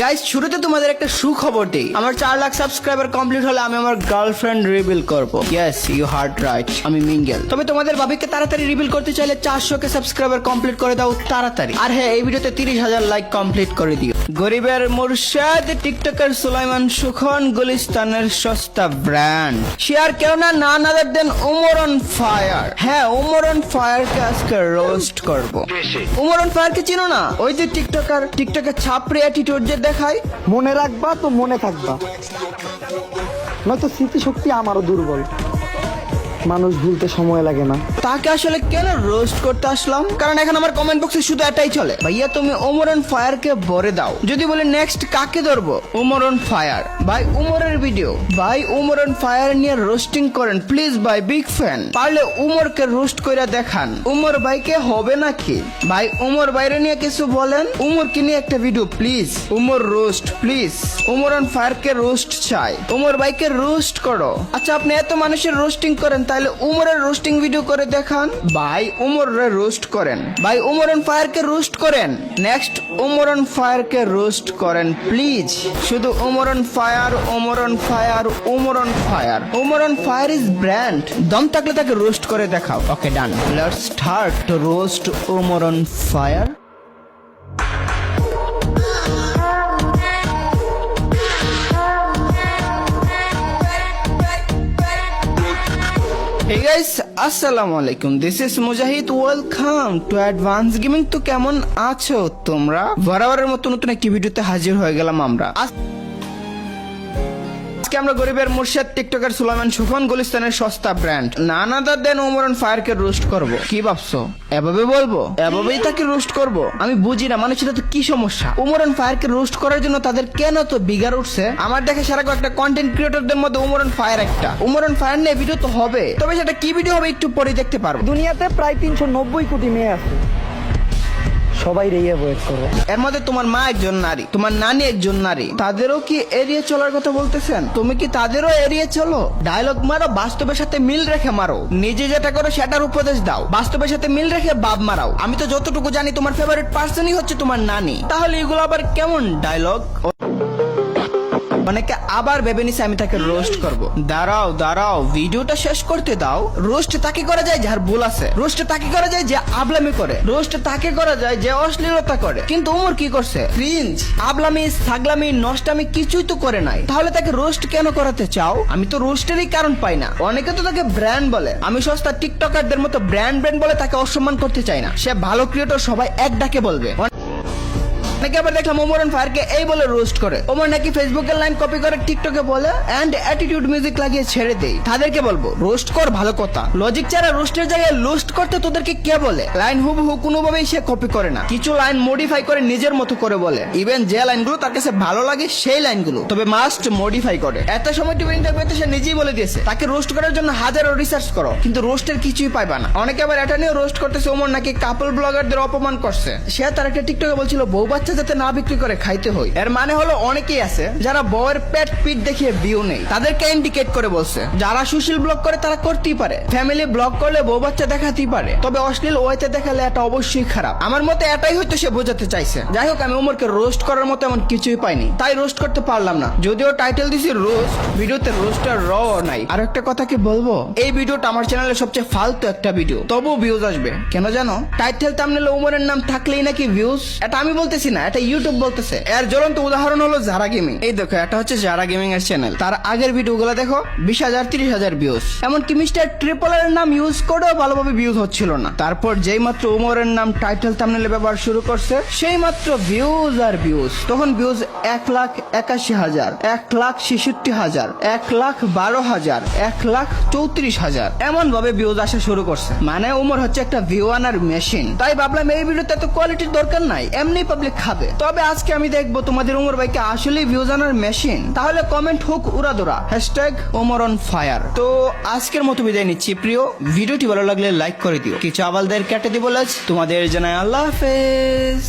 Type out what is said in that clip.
Guys শুরুতে তোমাদের একটা সুখবর দেই, আমার 4 লাখ সাবস্ক্রাইবার কমপ্লিট হলে আমি আমার গার্লফ্রেন্ড রিভিল করব। ইয়েস, ইউ হার্ড রাইট, আমি মিঙ্গেল। তবে তোমাদের ভাবিকে তাড়াতাড়ি রিভিল করতে চাইলে 400 কে সাবস্ক্রাইবার কমপ্লিট করে দাও তাড়াতাড়ি। আর হ্যাঁ, এই ভিডিওতে 30,000 লাইক কমপ্লিট করে দিও। গরিবের মুর্শিদ টিকটকার সুলাইমান সুখন গুলিস্তানের সস্তা ব্র্যান্ড শেয়ার কেউ না, নান other than Omar on fire. হ্যাঁ, ওমর অন ফায়ার কে আজকে রোস্ট করব। ওমর অন ফায়ার কে চিনো না? ওই যে টিকটকে ছাপড়ি অ্যাটিটিউড যে দেখায়। মনে রাখবা তো মনে থাকবা, নয়তো স্মৃতিশক্তি আমারও দুর্বল, মানুষ ভুলতে সময় লাগে না। তাকে আসলে কেন রোস্ট করতে আসলাম? কারণ এখন আমার কমেন্ট বক্সে শুধু এটাই চলে, ভাইয়া তুমি ওমর অন ফায়ার কে ভরে দাও। যদি বলে নেক্সট কাকে ধরবো, ওমর অন ফায়ার। ভাই উমরের ভিডিও, ভাই উমর অন ফায়ার নিয়ে রোস্টিং করেন প্লিজ ভাই, বিগ ফ্যান। পারলে উমরকে রোস্ট কইরা দেখান। উমর ভাইকে হবে নাকি ভাই? উমর বাইরে নিয়ে কিছু বলেন, উমরকে নিয়ে একটা video please. Umar roast please, Umar on fire কে রোস্ট চাই। উমর ভাইকে রোস্ট করো। আচ্ছা, আপনি এত মানুষের রোস্টিং করেন, তাহলে উমরের রোস্টিং ভিডিও করে দেখান। ভাই উমরের রোস্ট করেন, ভাই উমর অন ফায়ার কে রোস্ট করেন। নেক্সট উমর অন ফায়ার কে রোস্ট করেন প্লিজ। শুধু Umar on fire, Umar on fire, Umar on fire. Umar on fire is brand. দম থাকলে তাকে রোস্ট করে দেখাও। Okay done, let's start to roast Umar on fire. Hey guys, আসসালামু আলাইকুম, this is Mujahid, welcome to advance gaming. তো কেমন আছো তোমরা? বরাবরের মতো নতুন একটি ভিডিওতে হাজির হয়ে গেলাম আমরা। আজকে আমরা গরিবের মুর্শিদ টিকটকার সুলাইমান সুখন গুলিস্তানের সস্তা brand none other than Omar on fire কে রোস্ট করব। কি ভাবছো এভাবে বলবো? এভাবেই তাকে রোস্ট করব? আমি বুঝি না মানুষের তো কি সমস্যা। ওমর অন ফায়ার কে রোস্ট করার জন্য তাদের কেন তো বিগার উঠছে? আমার দেখে সারা একটা কন্টেন্ট ক্রিয়েটরদের মধ্যে ওমর অন ফায়ার একটা। ওমর অন ফায়ার নিয়ে ভিডিও তো হবে, তবে সেটা কি ভিডিও হবে একটু পরে দেখতে পারবো। দুনিয়াতে প্রায় 390 কোটি মেয়ে আছে, সবাই রেয়ে বয়েস করো। এর মধ্যে তোমার মা একজন নারী, তোমার নানি একজন নারী, তাদেরও কি এড়িয়ে চলার কথা বলতেছেন? তুমি কি তাদেরও এড়িয়ে চলো? ডায়লগ মারো, বাস্তবের সাথে মিল রেখে মারো। নিজে যেটা করো সেটার উপদেশ দাও, বাস্তবের সাথে মিল রেখে বাপ মারাও। আমি তো যতটুকু জানি তোমার ফেভারিট পার্সনই হচ্ছে তোমার নানি। তাহলে এগুলো আবার কেমন ডায়লগ? অনেকে আবার ভেবে নিছে আমি তাকে রোস্ট করব। দাঁড়াও, ভিডিওটা শেষ করতে দাও। রোস্ট তাকে করা যায় যার ভুল আছে, রোস্ট তাকে করা যায় যে আবলামি করে, রোস্ট তাকে করা যায় যে অশ্লীলতা করে। কিন্তু ওমর কি করছে? ক্রিঞ্জ, আবলামি, ছাগলামি, নষ্টামি কিছুই তো করে নাই। তাহলে তাকে রোস্ট কেন করাতে চাও? আমি তো রোস্টেরই কারণ পাই না। অনেকে তো তাকে ব্র্যান্ড বলে, আমি সস্তা টিকটকারদের মতো ব্র্যান্ড বলে তাকে অসম্মান করতে চাই না। সে ভালো ক্রিয়েটর, সবাই এক ডাকে বলবে। নাকি আবার দেখলাম ওমর অন ফায়ার কে এই বলে রোস্ট করে। ওমর নাকি ফেসবুকের লাইন কপি করে টিকটকে বলে এন্ড অ্যাটিটিউড মিউজিক লাগিয়ে ছেড়ে দেই। তাদেরকে বলবো রোস্ট কর, ভালো কথা। লজিক ছাড়া রোস্টের জায়গায় লোস্ট করতে তোদেরকে কে বলে? লাইন হুবহু কোনোভাবেই সে কপি করে না, কিছু লাইন মডিফাই করে নিজের মতো করে বলে। ইভেন যে লাইনগুলো তার কাছে ভালো লাগে সেই লাইনগুলো তবে মাস্ট মডিফাই করে। এত সময় টিভি ইন্টারভিউতে সে নিজেই বলে দিয়েছে তাকে রোস্ট করার জন্য হাজারো রিসার্চ করো, কিন্তু রোস্টের কিছুই পাইবা না। অনেকে আবার এটা নিয়ে রোস্ট করতেছে ওমর নাকি কাপল ব্লগারদের অপমান করছে। সে তার একটা টিকটকে বলছিল বউ বাচ্চা যাতে না বিক্রি করে খাইতে হয়। এর মানে হলো অনেকেই আছে যারা বউয়ের পেট পিট দেখিয়ে ভিউ নেই, তাদেরকে ইন্ডিকেট করে বলছে। যারা সুশীল ব্লগ করে তারা করতেই পারে, ফ্যামিলি ব্লগ করলে বউ বাচ্চা দেখাতেই পারে, তবে অশ্লীল ওয়েতে দেখালে এটা অবশ্যই খারাপ। আমার মতে এটাই হয়তো সে বোঝাতে চাইছে। যাই হোক, আমি ওমরকে রোস্ট করার মতো এমন কিছুই পাইনি, তাই রোস্ট করতে পারলাম না। যদিও টাইটেল দিছি রোস্ট, ভিডিওতে রোস্টার র নাই। আর একটা কথা কি বলবো, এই ভিডিওটা আমার চ্যানেলের সবচেয়ে ফালতু একটা ভিডিও, তবু ভিউজ আসবে কেন জানো? টাইটেল থাম্বনেলে ওমরের নাম থাকলেই নাকি ভিউজ। এটা আমি বলতেছি না, এটা ইউটিউব বলতেছে। এর জ্বলন্ত উদাহরণ হলো যারা গেমিং। এই দেখো, এটা হচ্ছে যারা গেমিং এর চ্যানেল, তার আগের ভিডিওগুলো দেখো 20,000 30,000 ভিউজ। এমনকি মিস্টার ট্রিপলার এর নাম ইউজ করেও ভালোভাবে ভিউজ হচ্ছিল না। তারপর যেই মাত্র উমরের নাম টাইটেল থাম্বনেলে ব্যবহার শুরু করছে, সেই মাত্র ভিউজ আর ভিউজ। তখন ভিউজ 1,81,000, 1,66,000, 1,12,000, 1,34,000 এমন ভাবে ভিউজ আসা শুরু করছে। মানে উমর হচ্ছে একটা ভিউ আনার মেশিন। তাই ভাবলাম এই ভিডিওতে এত কোয়ালিটির দরকার নাই, এমনি পাবলিক খাবে। তবে আজকে আমি দেখবো তোমাদের উমর ভাইকে আসলে ভিউজ আনার মেশিন। তাহলে কমেন্ট হোক উড়াদোড়া, #ওমর অন ফায়ার। তো আজকের মতো বিদায় নিচ্ছি প্রিয়। ভিডিওটি ভালো লাগলে লাইক করে দিও, কিছু আবালদের কেটে দিব। তোমাদের জানাই আল্লাহ হাফেজ।